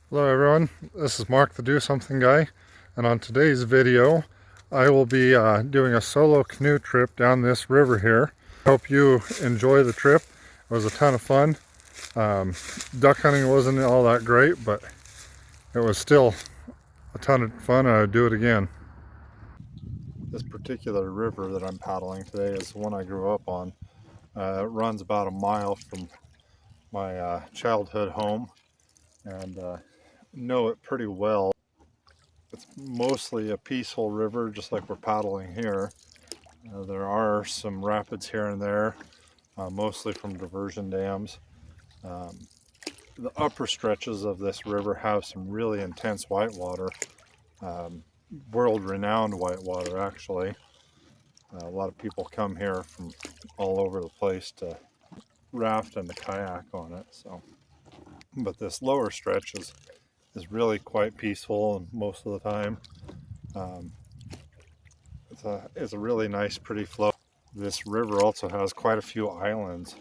Hello everyone, this is Mark the Do Something Guy, and on today's video I will be doing a solo canoe trip down this river here. Hope you enjoy the trip. It was a ton of fun. Duck hunting wasn't all that great, but it was still a ton of fun and I'd do it again. This particular river that I'm paddling today is the one I grew up on. It runs about a mile from my childhood home, and know it pretty well. It's mostly a peaceful river, just like we're paddling here. There are some rapids here and there, mostly from diversion dams. The upper stretches of this river have some really intense whitewater, world-renowned whitewater actually. A lot of people come here from all over the place to raft and to kayak on it. But this lower stretch is really quite peaceful, and most of the time it's a really nice, pretty flow. This river also has quite a few islands,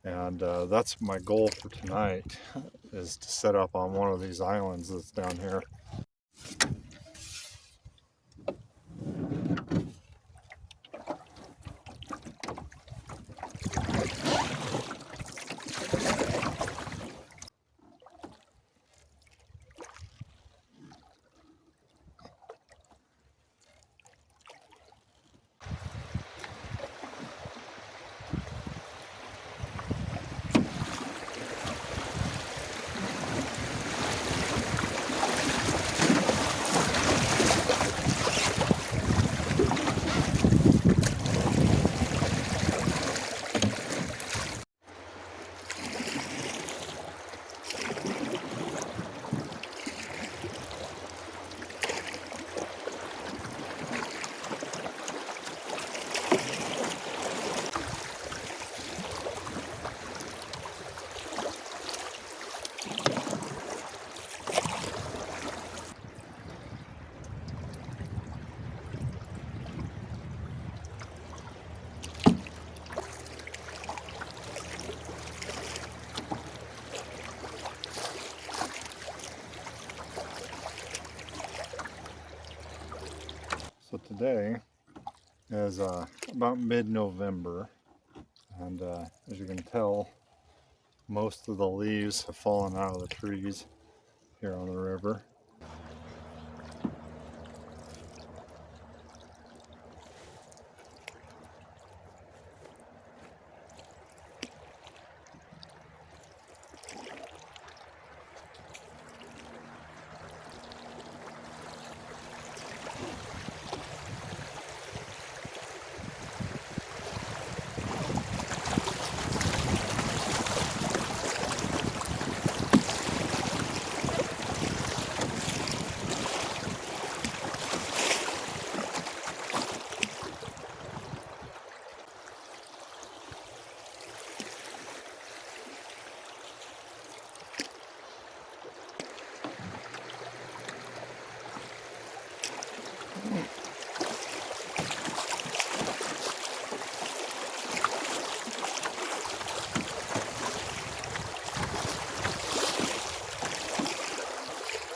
and that's my goal for tonight, is to set up on one of these islands that's down here. So today is about mid-November, and as you can tell, most of the leaves have fallen out of the trees here on the river.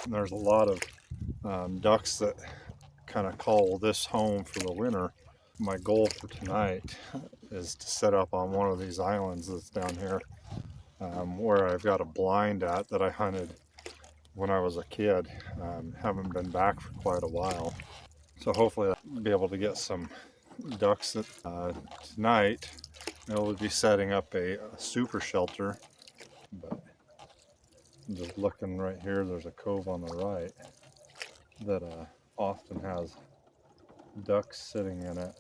There's a lot of ducks that kind of call this home for the winter. My goal for tonight is to set up on one of these islands that's down here, where I've got a blind at that I hunted when I was a kid. Haven't been back for quite a while, so hopefully I'll be able to get some ducks tonight. We'll be setting up a super shelter, but just looking right here, there's a cove on the right that often has ducks sitting in it.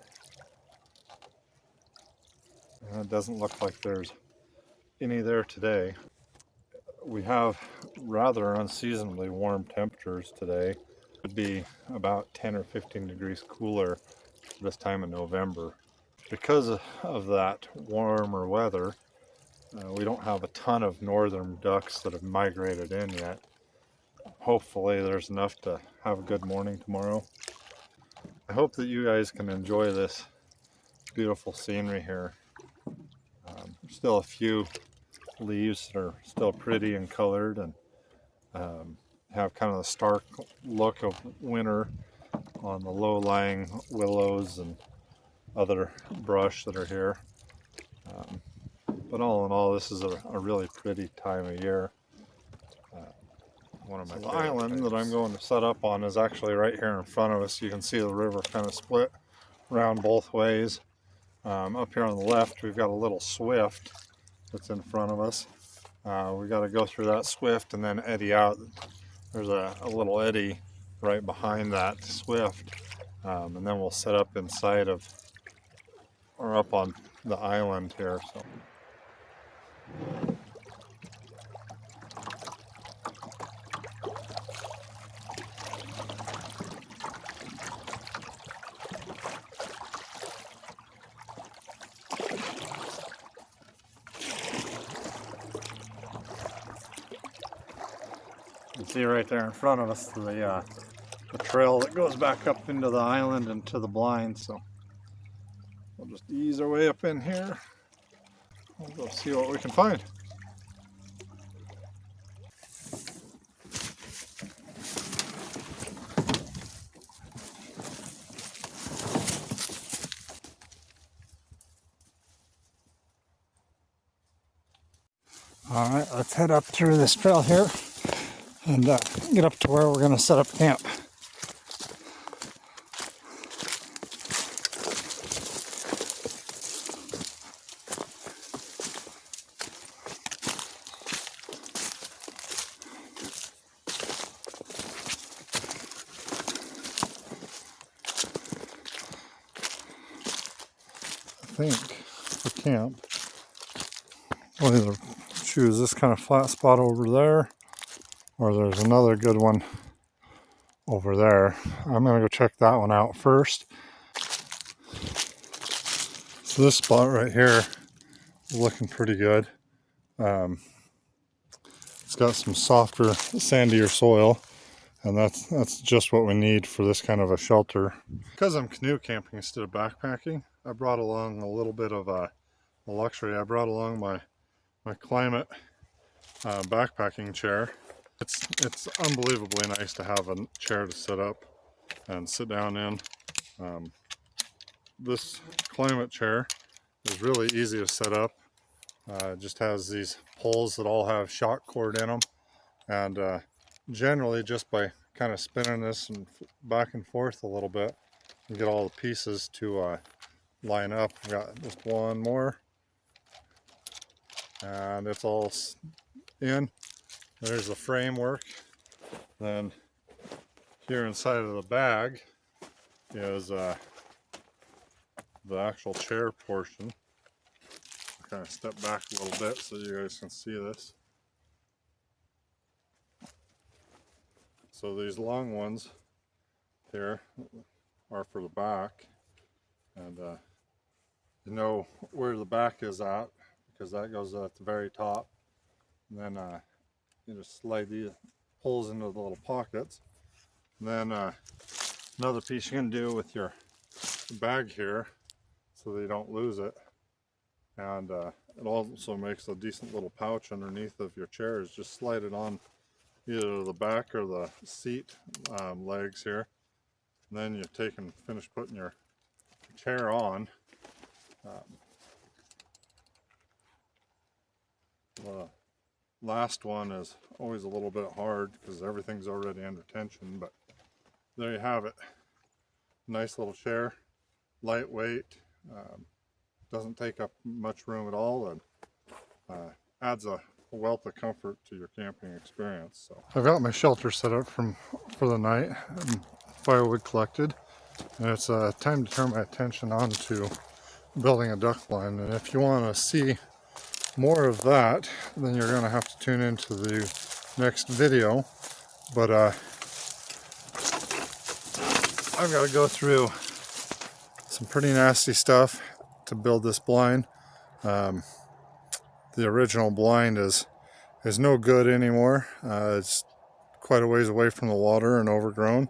And it doesn't look like there's any there today. We have rather unseasonably warm temperatures today. It would be about 10 or 15 degrees cooler this time in November. Because of that warmer weather, we don't have a ton of northern ducks that have migrated in yet. Hopefully there's enough to have a good morning tomorrow. I hope that you guys can enjoy this beautiful scenery here. There's still a few leaves that are still pretty and colored, and have kind of the stark look of winter on the low-lying willows and other brush that are here. But all in all, this is a really pretty time of year. One of my favorite island that I'm going to set up on is actually right here in front of us. You can see the river kind of split around both ways. Up here on the left, we've got a little swift that's in front of us. We got to go through that swift and then eddy out. There's a little eddy right behind that swift, and then we'll set up inside of, or up on the island here. So. You can see right there in front of us the trail that goes back up into the island and to the blind. So we'll just ease our way up in here. We'll go see what we can find. All right, let's head up through this trail here and get up to where we're going to set up camp. I think for camp, we'll either choose this kind of flat spot over there, or there's another good one over there. I'm going to go check that one out first. So this spot right here is looking pretty good. It's got some softer, sandier soil, and that's just what we need for this kind of a shelter. Because I'm canoe camping instead of backpacking, I brought along a little bit of a luxury. I brought along my Climate backpacking chair. It's unbelievably nice to have a chair to sit up and sit down in. This Climate chair is really easy to set up. It just has these poles that all have shock cord in them, and generally just by kind of spinning this and back and forth a little bit, you get all the pieces to line up. We've got just one more, and it's all in. There's the framework. Then here inside of the bag is the actual chair portion. I'll kind of step back a little bit so you guys can see this. So these long ones here are for the back, and you know where the back is at because that goes at the very top. And then you just slide these holes into the little pockets. And then another piece you can do with your bag here so that you don't lose it. And it also makes a decent little pouch underneath of your chair. Is just slide it on either the back or the seat legs here. And then you take and finish putting your chair on. The last one is always a little bit hard because everything's already under tension, but there you have it. Nice little chair, lightweight, doesn't take up much room at all, and adds a wealth of comfort to your camping experience. So I've got my shelter set up for the night, and firewood collected, and it's time to turn my attention on to building a duck blind. And if you want to see more of that, then you're going to have to tune into the next video. But I've got to go through some pretty nasty stuff to build this blind. The original blind is no good anymore. It's quite a ways away from the water and overgrown.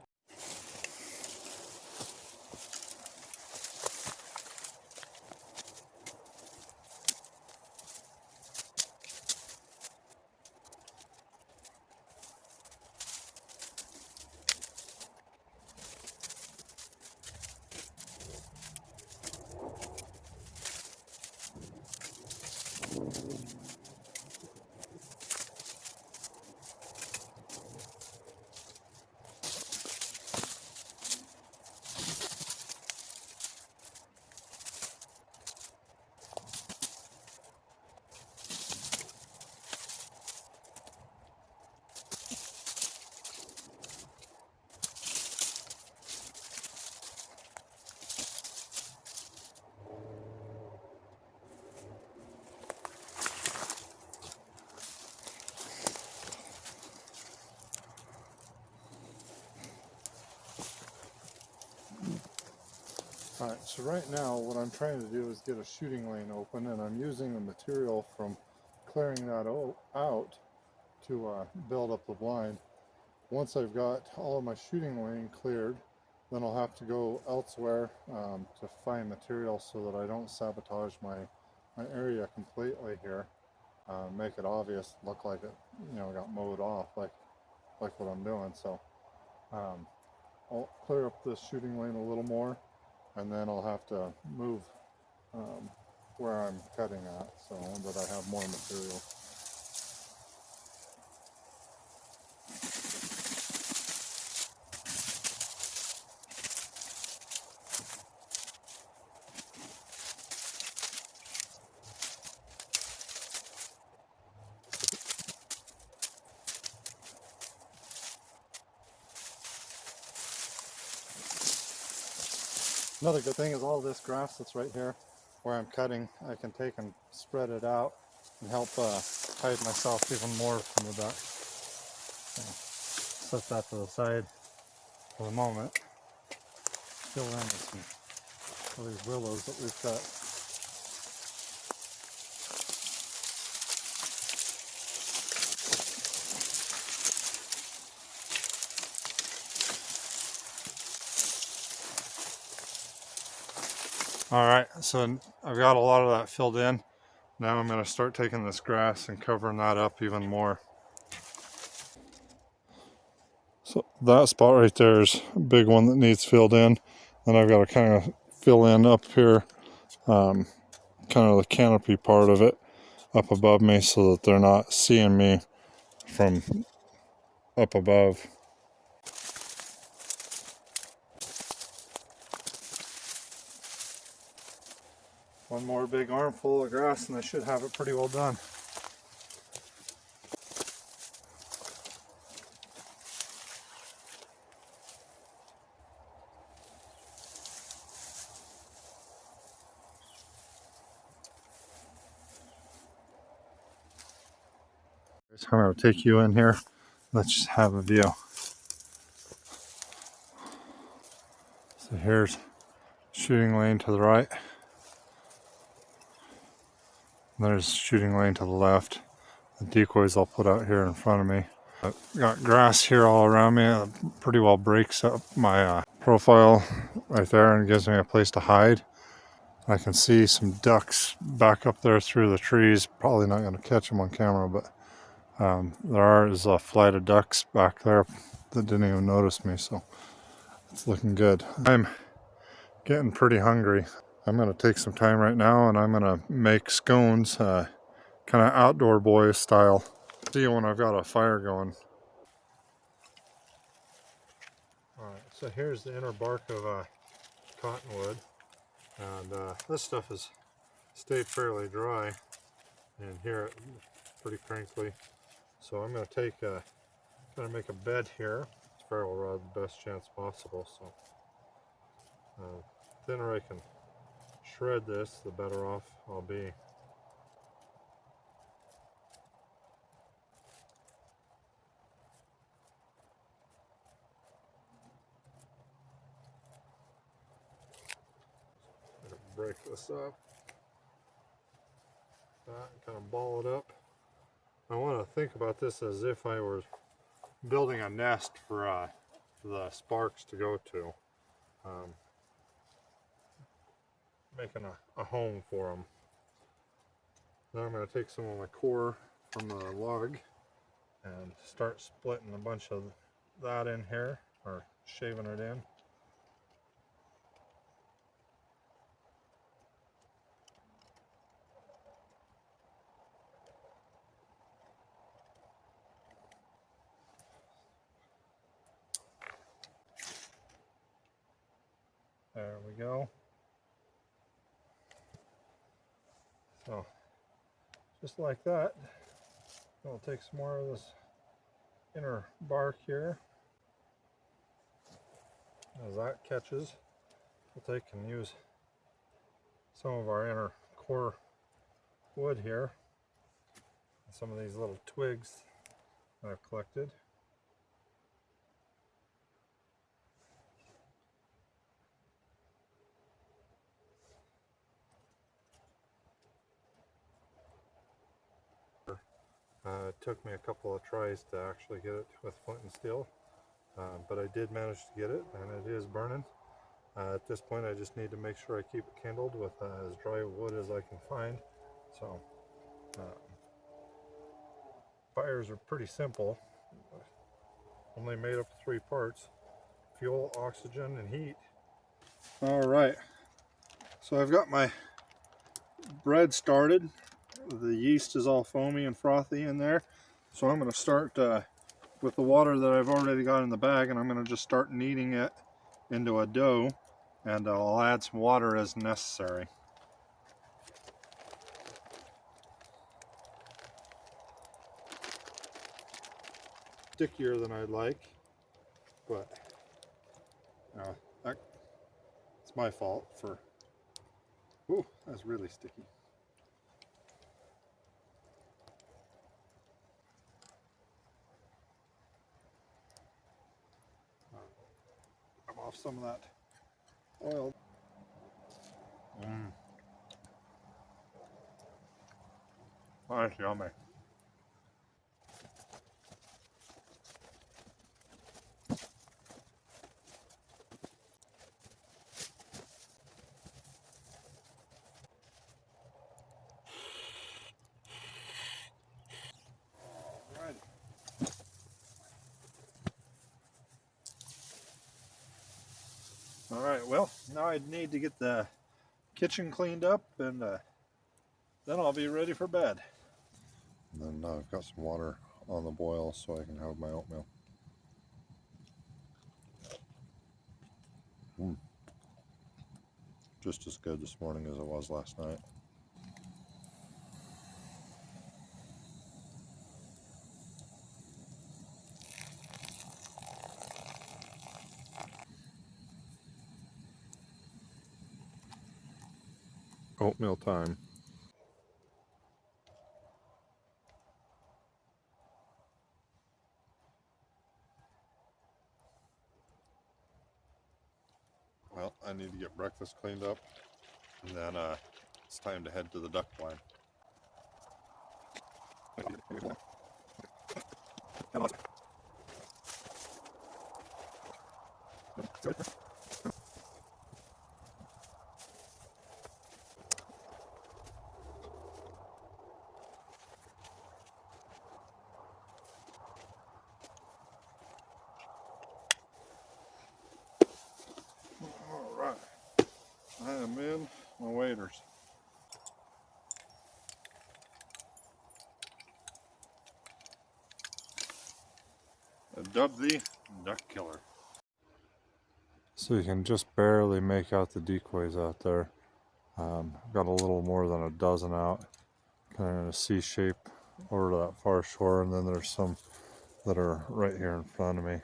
Alright, so right now what I'm trying to do is get a shooting lane open, and I'm using the material from clearing that out to build up the blind. Once I've got all of my shooting lane cleared, then I'll have to go elsewhere to find material so that I don't sabotage my area completely here. Make it obvious, look like it, got mowed off, like what I'm doing. So I'll clear up this shooting lane a little more, and then I'll have to move where I'm cutting at so that I have more material. Another good thing is all this grass that's right here where I'm cutting, I can take and spread it out and help hide myself even more from the ducks. So set that to the side for the moment. Fill in with some of these willows that we've cut. Alright, so I've got a lot of that filled in. Now I'm going to start taking this grass and covering that up even more. So that spot right there is a big one that needs filled in. And I've got to kind of fill in up here, kind of the canopy part of it up above me so that they're not seeing me from up above. One more big armful of grass and I should have it pretty well done. So I'm going to take you in here. Let's just have a view. So here's shooting lane to the right. There's shooting lane to the left. The decoys I'll put out here in front of me. I've got grass here all around me. It pretty well breaks up my profile right there and gives me a place to hide. I can see some ducks back up there through the trees. Probably not going to catch them on camera, but there is a flight of ducks back there that didn't even notice me, so it's looking good. I'm getting pretty hungry. I'm going to take some time right now and I'm going to make scones, kind of Outdoor Boys style. See you when I've got a fire going. Alright, so here's the inner bark of cottonwood, and this stuff has stayed fairly dry, and here it's pretty crinkly. So I'm going to take kind of make a bed here. Ferrule rod the best chance possible. So the thinner I can shred this, the better off I'll be. Break this up, kind of ball it up. I want to think about this as if I were building a nest for the sparks to go to, making a home for them. Now I'm going to take some of my core from the log and start splitting a bunch of that in here, or shaving it in. There we go. So just like that, I'll take some more of this inner bark here. As that catches, we'll take and use some of our inner core wood here, and some of these little twigs that I've collected. It took me a couple of tries to actually get it with flint and steel, but I did manage to get it, and it is burning. At this point I just need to make sure I keep it kindled with as dry wood as I can find. So fires are pretty simple, only made up of 3 parts: fuel, oxygen, and heat. All right, so I've got my bread started. The yeast is all foamy and frothy in there, so I'm going to start with the water that I've already got in the bag, and I'm going to just start kneading it into a dough, and I'll add some water as necessary. Stickier than I'd like, but it's my fault for, ooh, that's really sticky. I'm off some of that oil. That's yummy. All right, well, now I need to get the kitchen cleaned up, and then I'll be ready for bed. And then I've got some water on the boil so I can have my oatmeal. Just as good this morning as it was last night. Oatmeal time. Well, I need to get breakfast cleaned up, and then it's time to head to the duck blind. All right, I am in my waders. I dubbed the duck killer. So you can just barely make out the decoys out there. Got a little more than a dozen out, kind of in a C shape over to that far shore, and then there's some that are right here in front of me.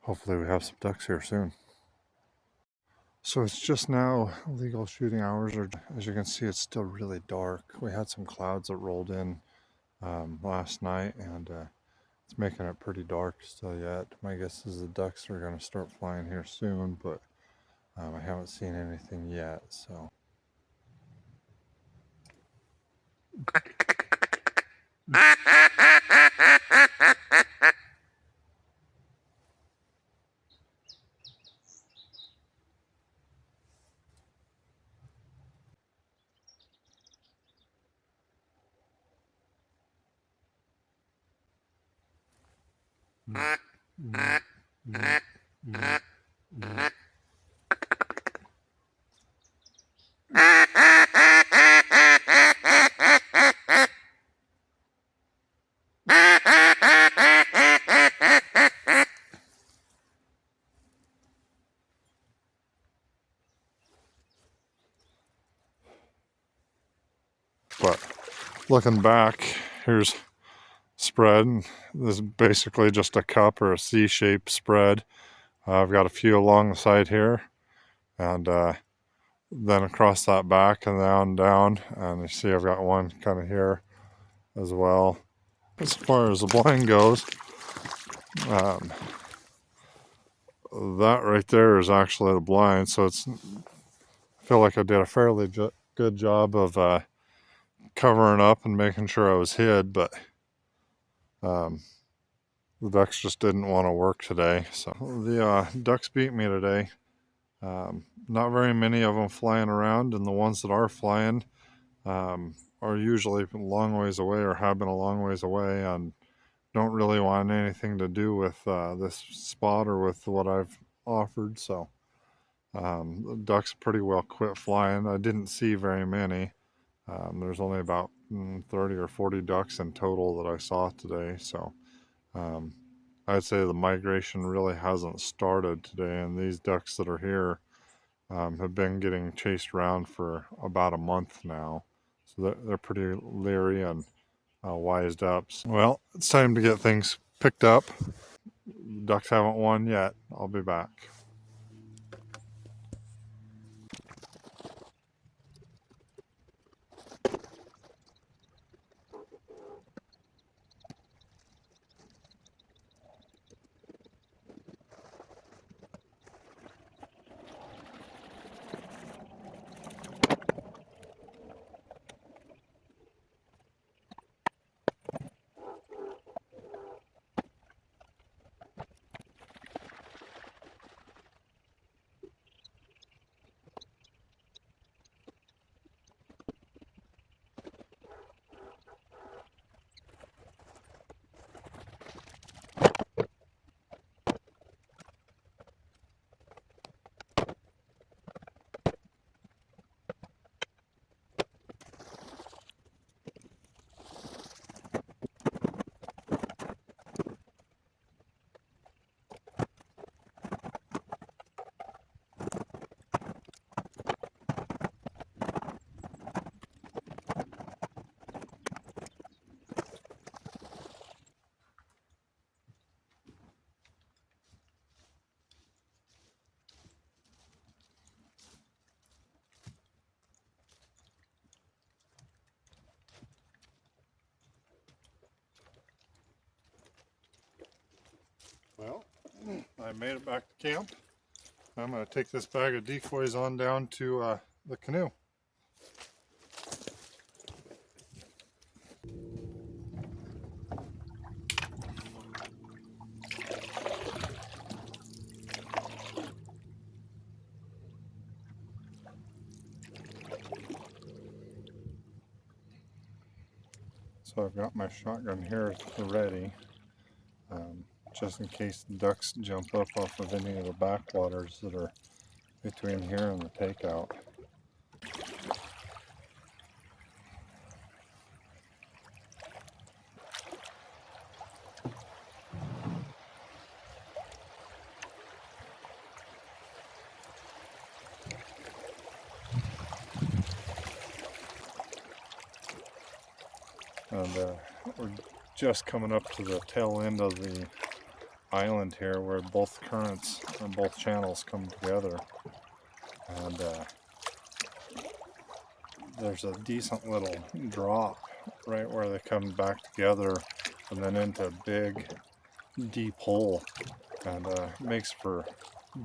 Hopefully we have some ducks here soon. So it's just now legal shooting hours, or as you can see, it's still really dark. We had some clouds that rolled in last night, and it's making it pretty dark still yet. My guess is the ducks are going to start flying here soon, but I haven't seen anything yet, so. But looking back, here's spread. This is basically just a cup or a C-shaped spread. I've got a few along the side here, and then across that back and down, and you see I've got one kind of here as well. As far as the blind goes, that right there is actually the blind, so it's, I feel like I did a fairly good job of covering up and making sure I was hid, but The ducks just didn't want to work today, so the ducks beat me today. Not very many of them flying around, and the ones that are flying are usually a long ways away or have been a long ways away and don't really want anything to do with this spot or with what I've offered. So the ducks pretty well quit flying. I didn't see very many. There's only about 30 or 40 ducks in total that I saw today. So I'd say the migration really hasn't started today, and these ducks that are here have been getting chased around for about a month now. So they're pretty leery and wised up. Well, it's time to get things picked up. Ducks haven't won yet. I'll be back. Well, I made it back to camp. I'm going to take this bag of decoys on down to the canoe. So I've got my shotgun here ready, just in case the ducks jump up off of any of the backwaters that are between here and the takeout. And we're just coming up to the tail end of the island here where both currents and both channels come together. And there's a decent little drop right where they come back together and then into a big deep hole, and makes for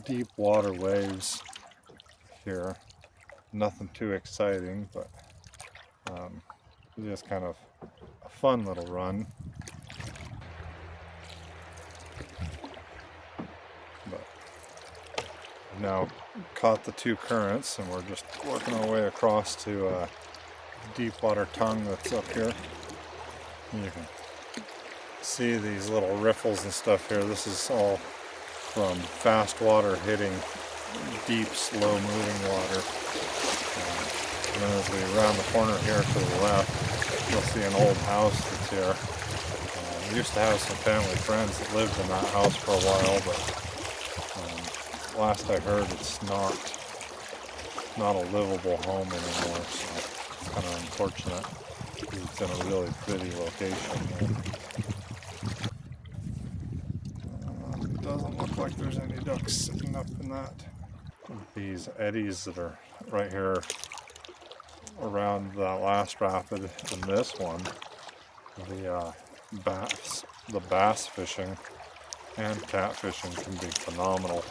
deep water waves here. Nothing too exciting, but just kind of a fun little run. But now caught the two currents and we're just working our way across to a deep water tongue that's up here. And you can see these little riffles and stuff here. This is all from fast water hitting deep, slow moving water. And then as we round the corner here to the left, you'll see an old house that's here. We used to have some family friends that lived in that house for a while, but last I heard it's not a livable home anymore, so it's kind of unfortunate because it's in a really pretty location. It doesn't look like there's any ducks sitting up in that. These eddies that are right here around that last rapid and this one, the bass fishing and catfishing can be phenomenal.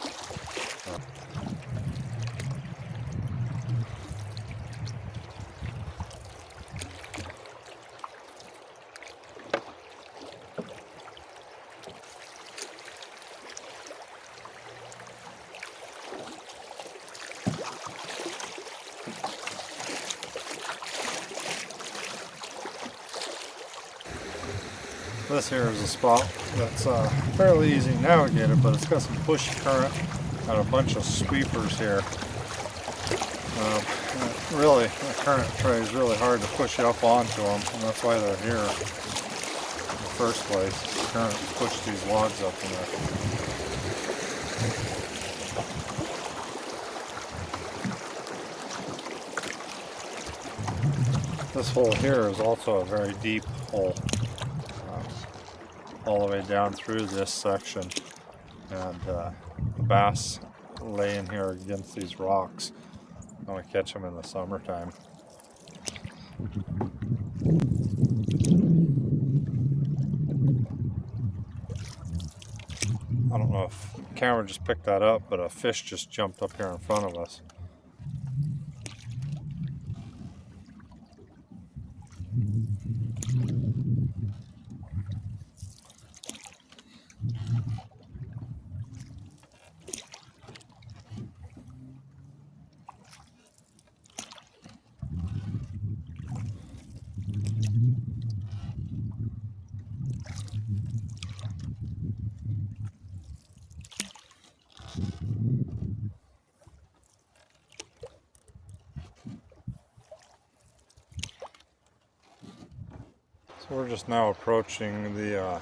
This here is a spot that's fairly easy navigated, but it's got some bush current and a bunch of sweepers here. Really, the current tray is really hard to push you up onto them, and that's why they're here in the first place. The current pushed these logs up in there. This hole here is also a very deep hole, all the way down through this section, and the bass lay in here against these rocks. I want to catch them in the summertime. I don't know if the camera just picked that up, but a fish just jumped up here in front of us. So we're just now approaching the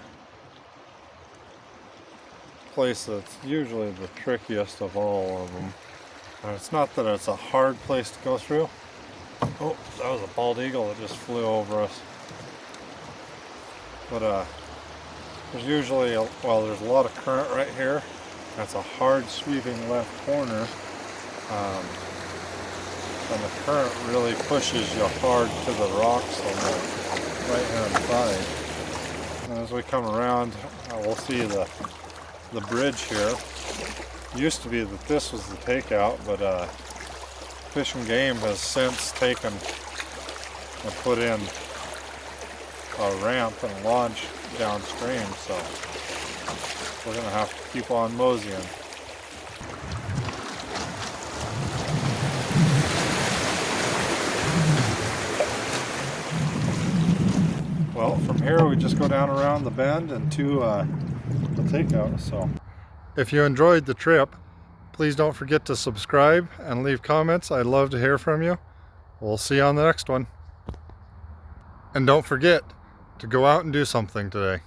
place that's usually the trickiest of all of them. And it's not that it's a hard place to go through. Oh, that was a bald eagle that just flew over us. But there's usually, there's a lot of current right here. That's a hard sweeping left corner. And the current really pushes you hard to the rocks on the right hand side. And as we come around, we'll see the bridge here. It used to be that this was the takeout, but Fish and Game has since taken and put in a ramp and a launch downstream, so we're going to have to keep on moseying. Well, from here we just go down around the bend and to the takeout. So, if you enjoyed the trip, please don't forget to subscribe and leave comments. I'd love to hear from you. We'll see you on the next one. And don't forget to go out and do something today.